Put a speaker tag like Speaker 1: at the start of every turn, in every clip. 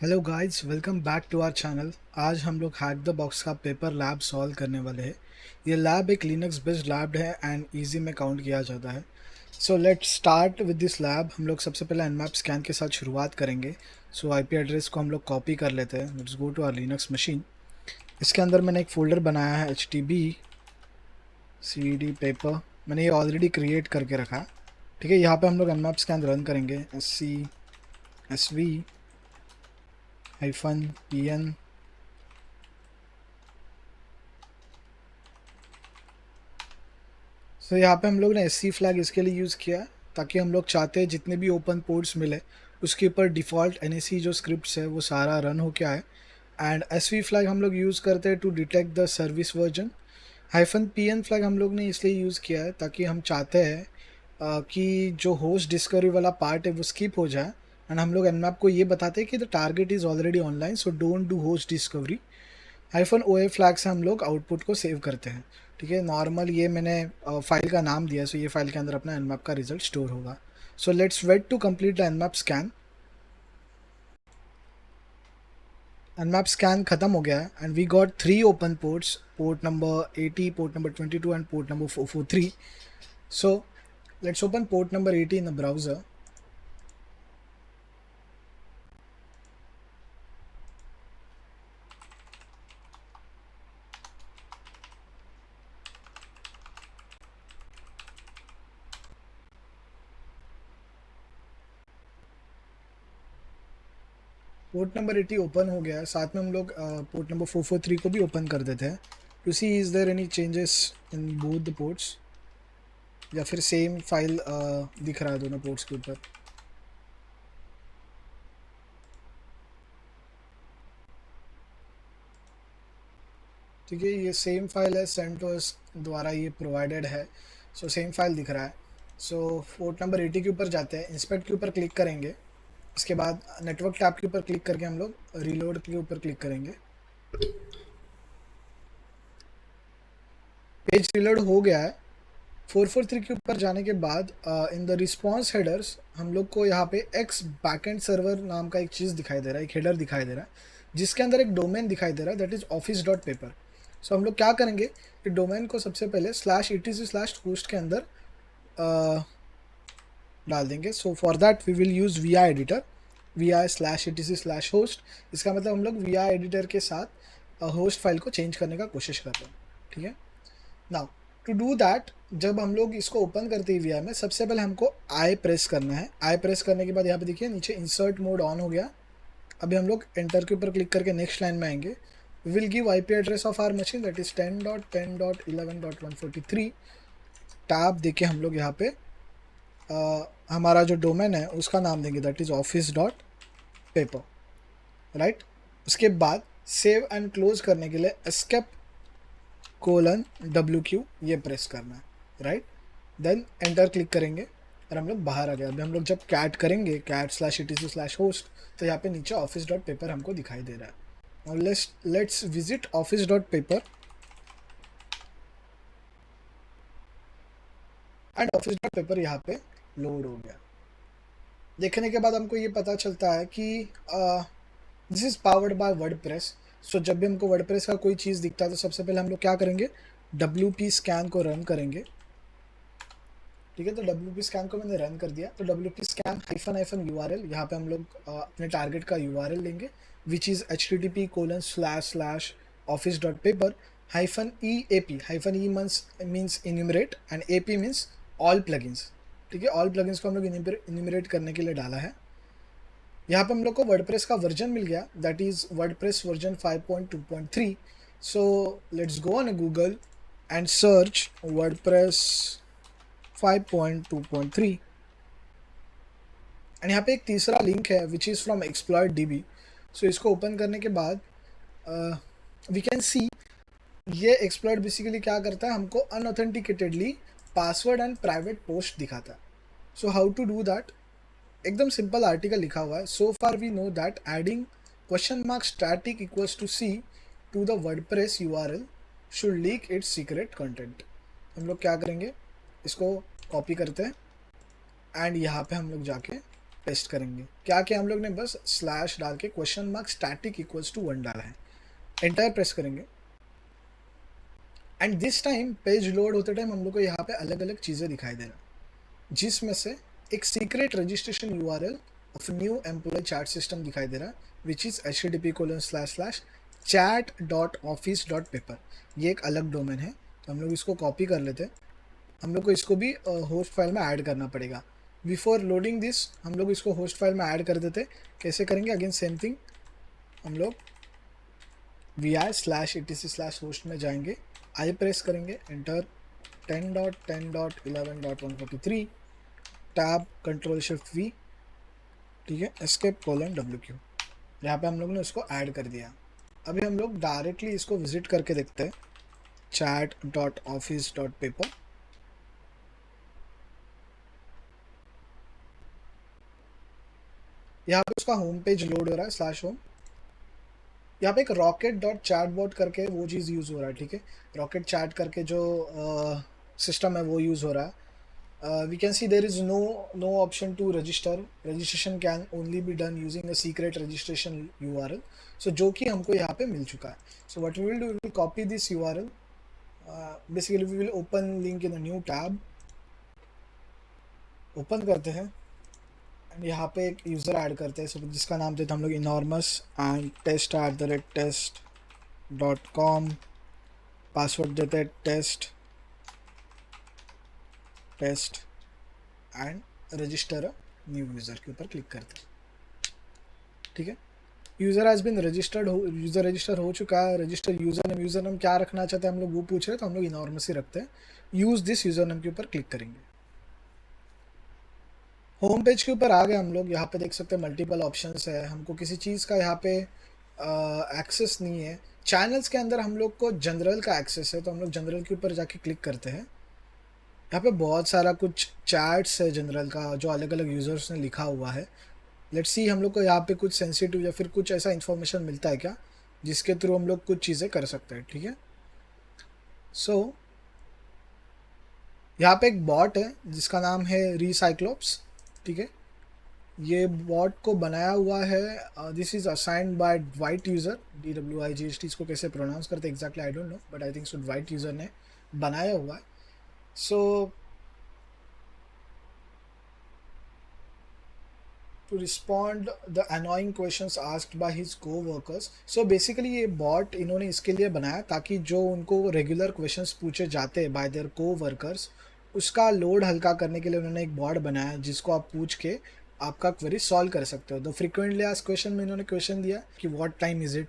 Speaker 1: Hello guys, welcome back to our channel. आज हम लोग हैक द बॉक्स का पेपर लैब सॉल्व करने वाले हैं। ये लैब एक लिनक्स बेस्ड लैब है एंड इजी में काउंट किया जाता है। So let's start with this lab. हम लोग सबसे पहले nmap स्कैन के साथ शुरुआत करेंगे। सो आईपी एड्रेस को हम लोग कॉपी कर लेते हैं। Let's go to our Linux machine. इसके अंदर मैंने एक फ़ोल्डर बनाया है HTB CD पेपर। मैंने ये ऑलरेडी क्रिएट करके रखा है। ठीक है, यहाँ पे हम लोग nmap स्कैन रन करेंगे। -pn। सो यहाँ पे हम लोग ने SC फ्लैग इसके लिए यूज़ किया है ताकि हम लोग चाहते हैं जितने भी ओपन पोर्ट्स मिले उसके ऊपर डिफ़ॉल्ट NAC जो स्क्रिप्ट्स है वो सारा रन हो के आए। एंड SV फ्लैग हम लोग यूज़ करते हैं to detect the service version. -pn flag हम लोग ने इसलिए यूज़ किया है ताकि हम चाहते हैं कि जो होस्ट डिस्कवरी वाला पार्ट है वो स्किप हो जाए। एंड हम लोग nmap को ये बताते हैं कि the target is already online, so don't do host discovery. -OA flag से हम लोग आउटपुट को सेव करते हैं। ठीक है, नॉर्मल ये मैंने फाइल का नाम दिया, सो ये फाइल के अंदर अपना nmap का रिजल्ट स्टोर होगा। So let's wait to complete the nmap scan. nmap scan खत्म हो गया है and we got 3 open ports, port number 80, port number 22 and port number 443। So let's open port number 80 in the browser. Port number 80 open हो गया है, साथ में हम लोग पोर्ट नंबर 443 को भी ओपन कर देते हैं to see is there any changes in both the ports, या फिर सेम फाइल दिख रहा है दोनों पोर्ट्स के ऊपर। ठीक है, ये सेम फाइल है, सेंटोस द्वारा ये प्रोवाइडेड है। सो सेम फाइल दिख रहा है। सो पोर्ट नंबर 80 के ऊपर जाते हैं, इंस्पेक्ट के ऊपर क्लिक करेंगे। इसके बाद नेटवर्क टैब के ऊपर क्लिक करके हम लोग रीलोड के ऊपर क्लिक करेंगे। पेज रीलोड हो गया है। 443 के ऊपर जाने के बाद इन द रिस्पॉन्स हेडर्स हम लोग को यहाँ पे एक्स बैकएंड सर्वर नाम का एक चीज़ दिखाई दे रहा है, एक हेडर दिखाई दे रहा है जिसके अंदर एक डोमेन दिखाई दे रहा है, दैट इज़ office.paper। सो हम लोग क्या करेंगे कि डोमेन को सबसे पहले /etc/host के अंदर डाल देंगे। So for that we will use VI editor, vi/etc/host। इसका मतलब हम लोग VI एडिटर के साथ होस्ट फाइल को चेंज करने का कोशिश कर रहे हैं। ठीक है, नाउ टू डू दैट जब हम लोग इसको ओपन करते हैं VI में, सबसे पहले हमको I प्रेस करना है। I प्रेस करने के बाद यहाँ पे देखिए नीचे इंसर्ट मोड ऑन हो गया। अभी हम लोग एंटर के ऊपर क्लिक करके नेक्स्ट लाइन में आएंगे। We will give IP address of our machine, that is 10.10.11.143। Tab देके हम लोग यहाँ पे हमारा जो डोमेन है उसका नाम देंगे, दैट इज office.paper, राइट। उसके बाद सेव एंड क्लोज करने के लिए एस्केप :WQ ये प्रेस करना है, राइट। देन एंटर क्लिक करेंगे और हम लोग बाहर आ गए। अभी हम लोग जब कैट करेंगे cat/etc/host तो यहाँ पे नीचे office.paper हमको दिखाई दे रहा है। Now let's visit office.paper and office.paper यहाँ पे लोड हो गया। देखने के बाद हमको ये पता चलता है कि this is powered by WordPress. So जब भी हमको वर्डप्रेस का कोई चीज़ दिखता है तो सबसे पहले हम लोग क्या करेंगे, WP स्कैन को रन करेंगे। ठीक है, तो WP स्कैन को मैंने रन कर दिया। तो WP स्कैन -URL, यहाँ पे हम लोग अपने टारगेट का URL लेंगे, which is http://office.paper -EAP। -E means enumerate and AP means all plugins. ठीक है, ऑल प्लगइन्स को हम लोग इन्यूमरेट करने के लिए डाला है। यहाँ पे हम लोग को वर्डप्रेस का वर्जन मिल गया, that is WordPress version 5.2.3। So let's go on Google and search WordPress 5.2.3 and यहाँ पे एक तीसरा लिंक है विच इज़ फ्रॉम exploit-db। सो इसको ओपन करने के बाद वी कैन सी ये एक्सप्लॉइट बेसिकली क्या करता है, हमको unauthenticatedly password and private post दिखाता है। So how to do that, एकदम सिंपल आर्टिकल लिखा हुआ है। So far we know that adding $static equals to C to the WordPress URL should leak its secret content। हम लोग क्या करेंगे, इसको कॉपी करते हैं एंड यहाँ पे हम लोग जाके पेस्ट करेंगे। क्या किया हम लोग ने, बस स्लैश डाल के question mark static equals to 1 डाला है, एंटर प्रेस करेंगे। And this time page load होते टाइम हम लोग को यहाँ पे अलग अलग चीज़ें दिखाई दे रहा है, जिसमें से एक secret registration URL of new employ chat system दिखाई दे रहा है, विच इज़ http://chat.office.paper। ये एक अलग डोमेन है, तो हम लोग इसको कॉपी कर लेते हैं। हम लोग को इसको भी होस्ट फाइल में ऐड करना पड़ेगा। बिफोर लोडिंग दिस हम लोग इसको होस्ट फाइल में ऐड कर देते। कैसे करेंगे, अगेन सेम थिंग, हम लोग vi/etc/host में जाएंगे, आई प्रेस करेंगे, एंटर 10.10.11.143 टैब Ctrl+Shift+V, ठीक है, escape:\wq। यहाँ पे हम लोग ने उसको ऐड कर दिया। अभी हम लोग डायरेक्टली इसको विजिट करके देखते हैं, chat.office.paper। यहाँ पे उसका होम पेज लोड हो रहा है, /home। यहाँ पे एक rocket.chatbot करके वो चीज़ यूज़ हो रहा है, ठीक है, रॉकेट चैट करके जो सिस्टम है वो यूज़ हो रहा है। We can see there is no option to register. Registration can only be done using a secret registration URL. So जो कि हमको यहाँ पे मिल चुका है। So what we will do, we will copy this URL. Basically we will open link in a new tab. Open करते हैं and यहाँ पे एक यूज़र ऐड करते हैं, so जिसका नाम देते हैं हम लोग enormous and test@test.com। पासवर्ड देते हैं test and register new user के ऊपर क्लिक करते हैं, ठीक है। User has been registered, user register हो चुका है। रजिस्टर यूज़र नेम क्या रखना चाहते हैं हम लोग वो पूछ रहे हैं, तो हम लोग इनॉर्मस ही रखते हैं। यूज़ दिस यूज़र नेम के ऊपर क्लिक करेंगे। होम पेज के ऊपर आ गए हम लोग। यहाँ पे देख सकते हैं मल्टीपल ऑप्शंस है, हमको किसी चीज़ का यहाँ पे एक्सेस नहीं है। चैनल्स के अंदर हम लोग को जनरल का एक्सेस है, तो हम लोग जनरल के ऊपर जाके क्लिक करते हैं। यहाँ पे बहुत सारा कुछ चैट्स है जनरल का, जो अलग अलग यूज़र्स ने लिखा हुआ है। लेट्स सी हम लोग को यहाँ पे कुछ सेंसिटिव या फिर कुछ ऐसा इन्फॉर्मेशन मिलता है क्या, जिसके थ्रू हम लोग कुछ चीज़ें कर सकते हैं, ठीक है। सो यहाँ पे एक बॉट है जिसका नाम है रीसाइक्लोप्स, ठीक है। ये बॉट को बनाया हुआ है, this is assigned by white user, DWIGHT, इसको कैसे प्रोनाउंस करते exactly I don't know, but I think so white user ने बनाया हुआ है। सो to respond the annoying questions asked by his co-workers। So basically ये bot इन्होंने इसके लिए बनाया ताकि जो उनको रेगुलर क्वेश्चंस पूछे जाते हैं बाय देयर co-workers, उसका लोड हल्का करने के लिए उन्होंने एक बॉट बनाया जिसको आप पूछ के आपका क्वेरी सॉल्व कर सकते हो। द फ्रीक्वेंटली आस्क्ड क्वेश्चन में इन्होंने क्वेश्चन दिया कि what time is it,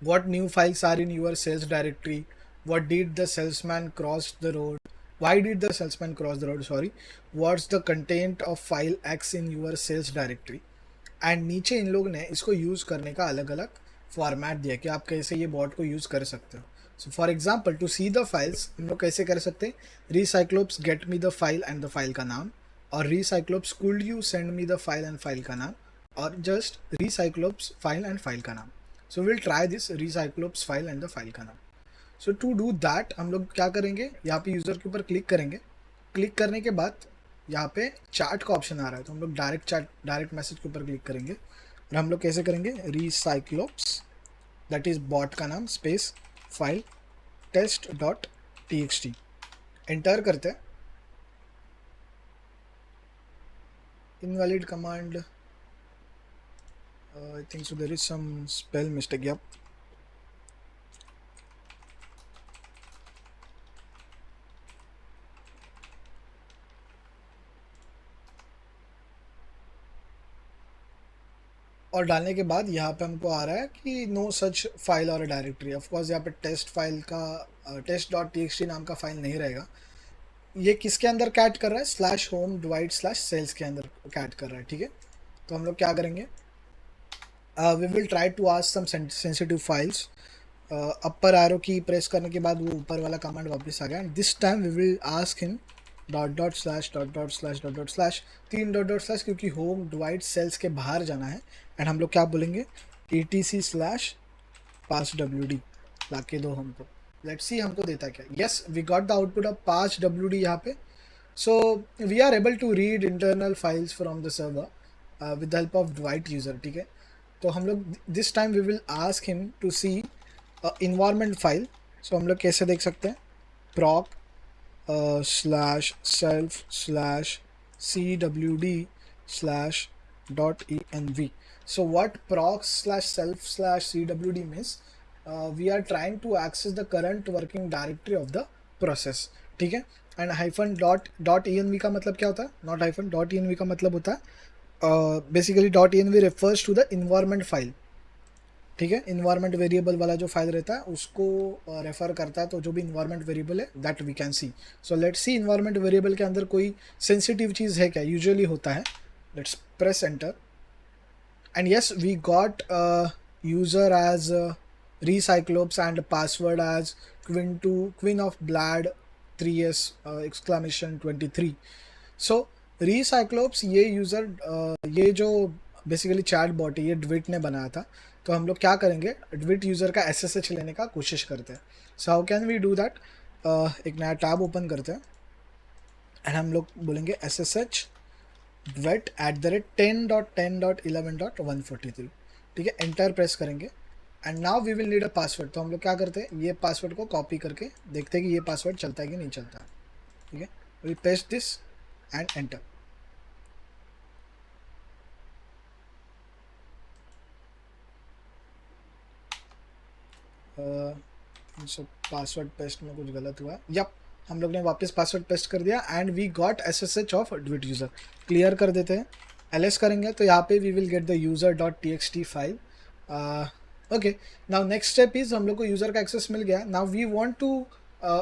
Speaker 1: what new files are in your sales directory, what did the salesman cross the road, why did the salesman cross the road, sorry, what's the content of file X in your sales directory। And नीचे इन लोग ने इसको use करने का अलग अलग format दिया कि आप कैसे ये बॉट को यूज़ कर सकते हो। So for example to see the files हम लोग कैसे कर सकते हैं, Recyclops get me the file and the file का नाम, और Recyclops could you send me the file and file का नाम, और just Recyclops file and file का नाम। So will try this Recyclops file and the file का नाम। सो टू डू दैट हम लोग क्या करेंगे, यहाँ पे यूज़र के ऊपर क्लिक करेंगे। क्लिक करने के बाद यहाँ पे चैट का ऑप्शन आ रहा है, तो हम लोग डायरेक्ट मैसेज के ऊपर क्लिक करेंगे। और हम लोग कैसे करेंगे, रीसाइक्लोप्स दैट इज़ बॉट का नाम स्पेस फाइल test.txt एंटर करते हैं। Invalid command, I think so there is some spell mistake, या और डालने के बाद यहाँ पे हमको आ रहा है कि नो सच फाइल और डायरेक्टरी। ऑफकोर्स यहाँ पे टेस्ट फाइल का test.txt नाम का फाइल नहीं रहेगा। ये किसके अंदर कैट कर रहा है, /home/divide/sales के अंदर कैट कर रहा है, ठीक है। तो हम लोग क्या करेंगे, we will try to ask some sensitive files. Upper arrow की प्रेस करने के बाद वो ऊपर वाला कमांड वापस आ गया। And this time we will ask him ././////// 3 .// क्योंकि होम डिवाइड सेल्स के बाहर जाना है। एंड हम लोग क्या बोलेंगे, etc/passwd लाके दो हमको। लेट्स सी हमको देता क्या। Yes we got the output of passwd यहाँ पे। So we are able to read internal files from the server with the help of Dwight user, ठीक है. तो हम लोग this time we will ask him to see environment file. So हम लोग कैसे देख सकते हैं, proc slash self slash cwd slash dot env. So what proc slash self slash cwd means, we are trying to access the current working directory of the process, ठीक है. And hyphen dot E N V का मतलब क्या होता है, not hyphen, dot E N V का मतलब होता है basically dot E N V refers to the environment file, ठीक है. इन्वायरमेंट वेरिएबल वाला जो फाइल रहता है उसको रेफर करता है, तो जो भी इन्वायरमेंट वेरिएबल है that we can see. So let's see environment variable के अंदर कोई सेंसिटिव चीज़ है क्या, यूजुअली होता है. Let's press enter and yes we got user as recyclops and password as queen of blad 3s exclamation 23. So recyclops ये user ये जो बेसिकली चैट बॉट है ये ड्विट ने बनाया था. तो हम लोग क्या करेंगे, ड्विट यूज़र का SSH लेने का कोशिश करते हैं. So how can we do that, एक नया टैब ओपन करते हैं एंड हम लोग बोलेंगे SSH ड्विट @10.10.11.143, ठीक है. एंटर प्रेस करेंगे and now we will need a password. तो हम लोग क्या करते हैं, ये पासवर्ड को कॉपी करके देखते हैं कि ये पासवर्ड चलता है कि नहीं चलता, ठीक है. We paste this and enter. So password paste में कुछ गलत हुआ. यप, हम लोग ने वापस पासवर्ड पेस्ट कर दिया and we got SSH of Dwight user. Clear कर देते हैं, ls करेंगे तो यहाँ पे we will get the user dot txt file. Okay, now next step is हम लोग को यूज़र का एक्सेस मिल गया. Now we want to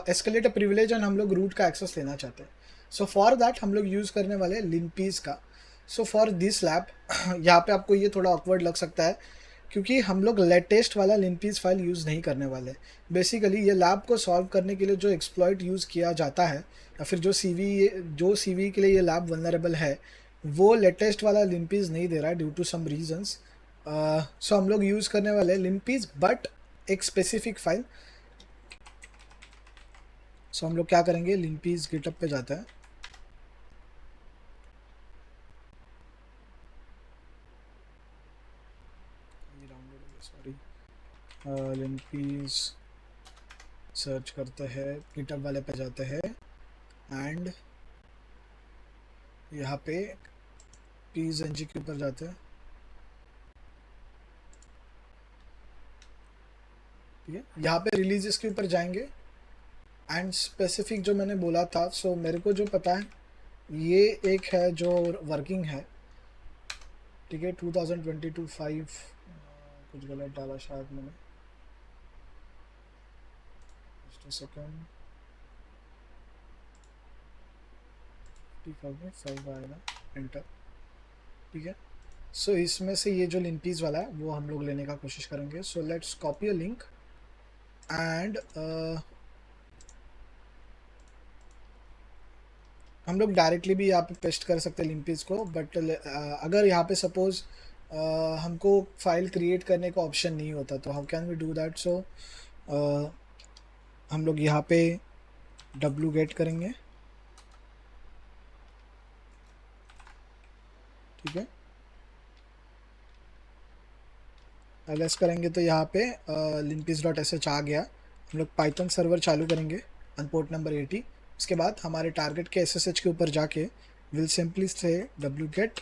Speaker 1: escalate a privilege and हम लोग रूट का एक्सेस लेना चाहते हैं. सो फॉर दैट हम लोग यूज़ करने वाले हैं लिनपीस का. सो फॉर दिस लैब यहाँ पे आपको ये थोड़ा ऑकवर्ड लग सकता है क्योंकि हम लोग लेटेस्ट वाला लिनपीस फाइल यूज़ नहीं करने वाले. बेसिकली ये लैब को सॉल्व करने के लिए जो एक्सप्लॉइट यूज़ किया जाता है या फिर जो CV के लिए ये लैब वनरेबल है वो लेटेस्ट वाला लिनपीस नहीं दे रहा है ड्यू टू सम रीजंस. सो हम लोग यूज़ करने वाले हैं लिनपीस बट एक स्पेसिफिक फाइल. सो हम लोग क्या करेंगे, लिनपीस गिटअप पे जाता है. सॉरी, लिनपीस सर्च करते हैं, गिटअप वाले पे जाते हैं एंड यहाँ पे पीज एनजी के ऊपर जाते हैं, ठीक है. यहाँ पे रिलीजेस के ऊपर जाएंगे एंड स्पेसिफिक जो मैंने बोला था. सो मेरे को जो पता है ये एक है जो वर्किंग है, ठीक है. 2022-5 कुछ गलत डाला शायद मैंने, जस्ट अ सेकंड. 55 आएगा, एंटर, ठीक है. सो इसमें से ये जो लिनपीस वाला है वो हम लोग लेने का कोशिश करेंगे. So let's copy a link and हम लोग डायरेक्टली भी यहाँ पे पेस्ट कर सकते हैं लिनपीस को. बट अगर यहाँ पे सपोज हमको फाइल क्रिएट करने का ऑप्शन नहीं होता तो how can we do that. So हम लोग यहाँ पे wget करेंगे, ठीक है. ls करेंगे तो यहाँ पे linpiece.sh आ गया. हम लोग पाइथन सर्वर चालू करेंगे ऑन पोर्ट नंबर 80. उसके बाद हमारे टारगेट के SSH के ऊपर जाके विल सिंपली से wget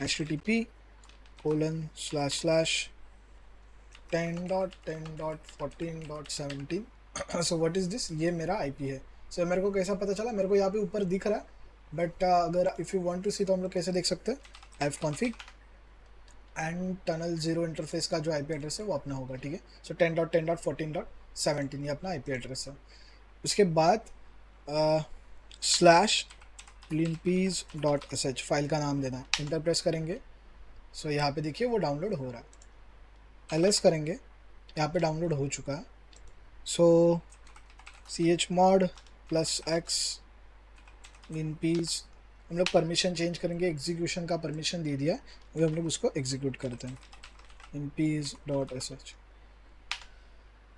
Speaker 1: http://10.10.14.17. So what is this, ये मेरा IP है. सो मेरे को कैसा पता चला, मेरे को यहाँ पे ऊपर दिख रहा है बट अगर इफ़ यू वांट टू सी तो हम लोग कैसे देख सकते हैं, ifconfig एंड टनल 0 इंटरफेस का जो IP एड्रेस है वो अपना होगा, ठीक है. सो 10.10.14.17 ये अपना IP एड्रेस है. उसके बाद /linpiece.sh फाइल का नाम देना है, इंटर प्रेस करेंगे. सो यहाँ पे देखिए वो डाउनलोड हो रहा है. ls करेंगे, यहाँ पे डाउनलोड हो चुका है. सो chmod +x linpiece हम लोग परमिशन चेंज करेंगे, एग्जीक्यूशन का परमिशन दे दिया, अभी हम लोग उसको एग्जीक्यूट करते हैं. linpiece.sh.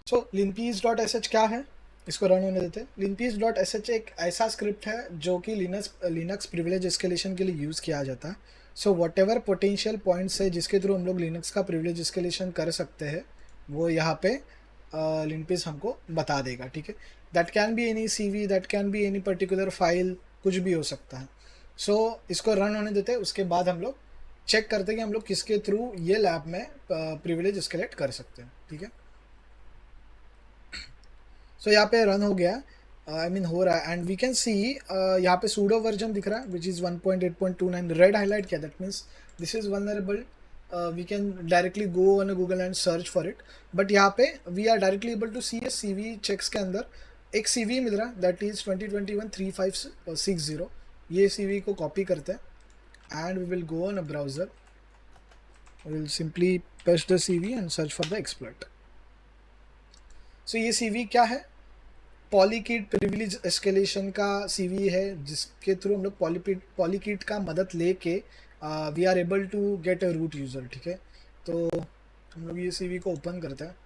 Speaker 1: सो linpiece.sh क्या है, इसको रन होने देते हैं। linpiece.sh एक ऐसा स्क्रिप्ट है जो कि लिनक्स प्रिविलेज एस्केलेशन के लिए यूज़ किया जाता है। So what ever potential points है जिसके थ्रू हम लोग लिनक्स का प्रिविलेज एस्केलेशन कर सकते हैं, वो यहाँ पे linpiece हमको बता देगा, ठीक है। That can be any CV, that can be any particular file, कुछ भी हो सकता है। सो इसको रन होने देते हैं, उसके बाद हम लोग चेक करते हैं कि हम लोग किसके थ्रू ये लैब में प्रिविलेज एस्केलेट कर सकते हैं, ठीक है। सो यहाँ पे रन हो गया, आई मीन हो रहा है, एंड वी कैन सी यहाँ पे सूडो वर्जन दिख रहा है विच इज़ 1.8.29, रेड हाईलाइट किया, that means this is vulnerable. We can directly go on Google and search for it, but यहाँ पे we are directly able to see a CV checks के अंदर एक CV मिल रहा है दैट इज़ 2021-3560। ये CV को कॉपी करते हैं and we will go on a browser, we will simply paste the CV and search for the exploit. So ये CV क्या है? पॉलीकिट प्रिविलेज एस्केलेशन का CV है, जिसके थ्रू हम लोग पॉलीकिट का मदद लेके we are able to get a root user, ठीक है। तो हम लोग ये CV को ओपन करते हैं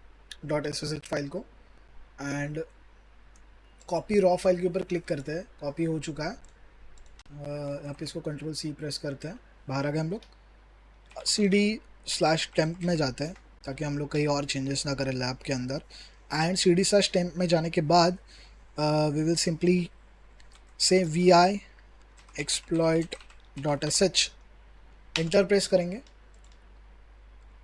Speaker 1: .sh फाइल को, एंड कॉपी रॉ फाइल के ऊपर क्लिक करते हैं, कॉपी हो चुका है। यहाँ पे इसको Ctrl+C प्रेस करते हैं, बाहर आ गए हम लोग। CD/temp में जाते हैं ताकि हम लोग कहीं और चेंजेस ना करें लैब के अंदर, एंड CD/temp में जाने के बाद we will simply say vi exploit.sh, enter press करेंगे।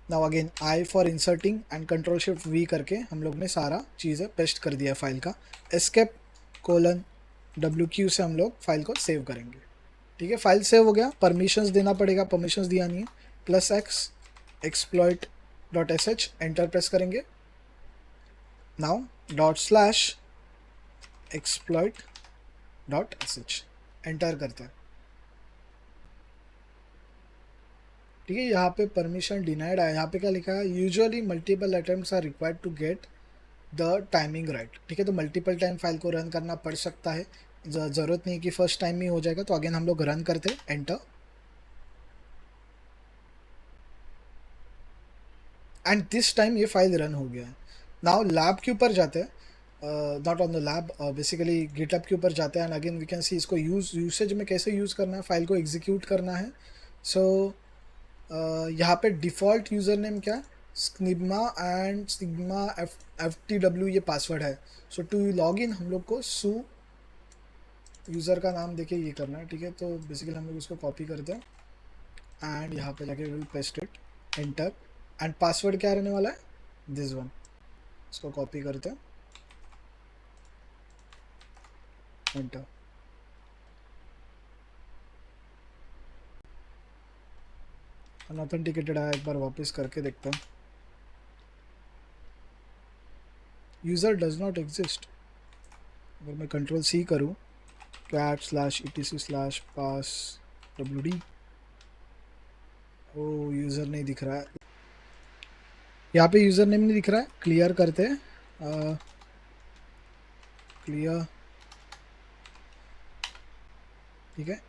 Speaker 1: Now again I for inserting and Ctrl+Shift+V करके हम लोग ने सारा चीज़ें पेस्ट कर दिया फाइल का। escape:\WQ से हम लोग फाइल को सेव करेंगे, ठीक है। फाइल सेव हो गया, परमिशंस देना पड़ेगा, परमिशंस दिया नहीं है। +X exploit.sh, एंटर प्रेस करेंगे। नाउ ./exploit.sh, एंटर करते हैं, ठीक है। यहाँ पे परमिशन डिनाइड है, यहाँ पे क्या लिखा है? Usually multiple attempts are required to get the timing right, ठीक है। तो मल्टीपल टाइम फाइल को रन करना पड़ सकता है, ज़रूरत नहीं कि फर्स्ट टाइम ही हो जाएगा। तो अगेन हम लोग रन करते हैं, एंटर, एंड दिस टाइम ये फाइल रन हो गया है। नाउ लैब के ऊपर जाते हैं, not on the lab, basically GitHub के ऊपर जाते हैं, and again we can see इसको यूसेज में कैसे यूज़ करना है, फाइल को एग्जीक्यूट करना है। सो यहाँ पे डिफ़ॉल्ट यूज़र नेम क्या है? स्निग्मा एंड सिग्मा FTW ये पासवर्ड है। सो टू लॉग इन हम लोग को सू यूज़र का नाम देके ये करना है, ठीक है। तो बेसिकली हम लोग इसको कॉपी करते हैं एंड यहाँ पे जाके will paste it, enter, and password क्या रहने वाला है? This one. इसको कॉपी करते हैं, एंटर। अनऑथेंटिकेटेड आया, एक बार वापस करके देखता हूँ। User does not exist. अगर मैं Ctrl+C करूँ, cat/etc/passwd, ओ यूज़र नहीं दिख रहा है, यहाँ पे यूज़र नेम नहीं दिख रहा है। क्लियर करते हैं, क्लियर, ठीक है।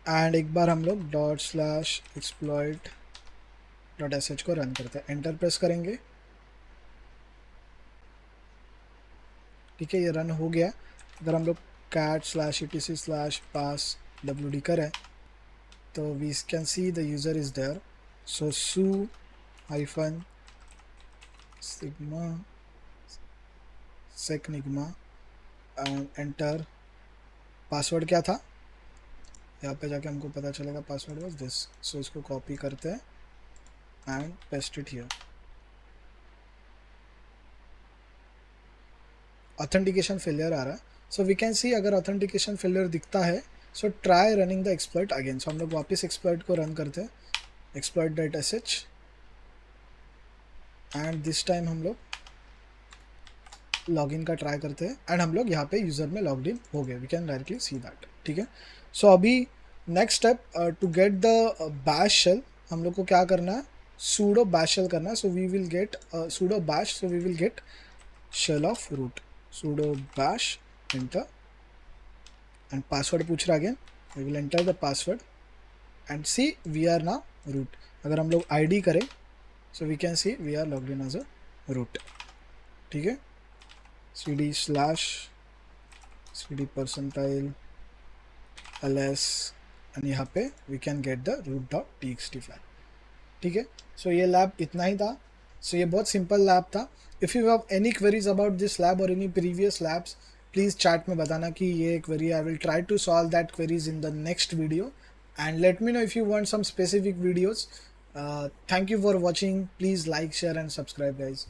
Speaker 1: एंड एक बार हम लोग ./exploit.sh को रन करते हैं, एंटर प्रेस करेंगे, ठीक है। ये रन हो गया। अगर हम लोग cat/etc/passwd करें तो we can see the user is there. So su-sigma secnigma and enter. Password क्या था? यहाँ पे जाके हमको पता चलेगा, पासवर्ड वाज दिस। सो इसको कॉपी करते हैं and paste it here. Authentication failure आ रहा है, सो वी कैन सी अगर ऑथेंटिकेशन फेलियर दिखता है so try running the exploit again. So हम लोग वापस एक्सप्लॉइट को रन करते हैं, exploit.sh, एंड दिस टाइम हम लोग लॉगिन का ट्राई करते हैं, एंड हम लोग यहाँ पे यूज़र में लॉग्ड इन हो गए, we can directly see that, ठीक है। सो अभी next step, to get the bash shell हम लोग को क्या करना है? sudo bash shell करना है। So we will get sudo bash, so we will get shell of root, sudo bash, enter, and password पूछ रहा है again, we will enter the password and see we are now root. अगर हम लोग ID करें so we can see we are logged in as a root, ठीक है। cd percentile ls and यहाँ पे we can get the root.txt file. ठीक है, सो ये लैब इतना ही था. सो ये बहुत सिंपल लैब था. If you have any queries about this lab और any previous labs, please chat में बताना कि ये query. I will try to solve that queries in the next video and let me know if you want some specific videos. Thank you for watching. Please like, share and subscribe guys.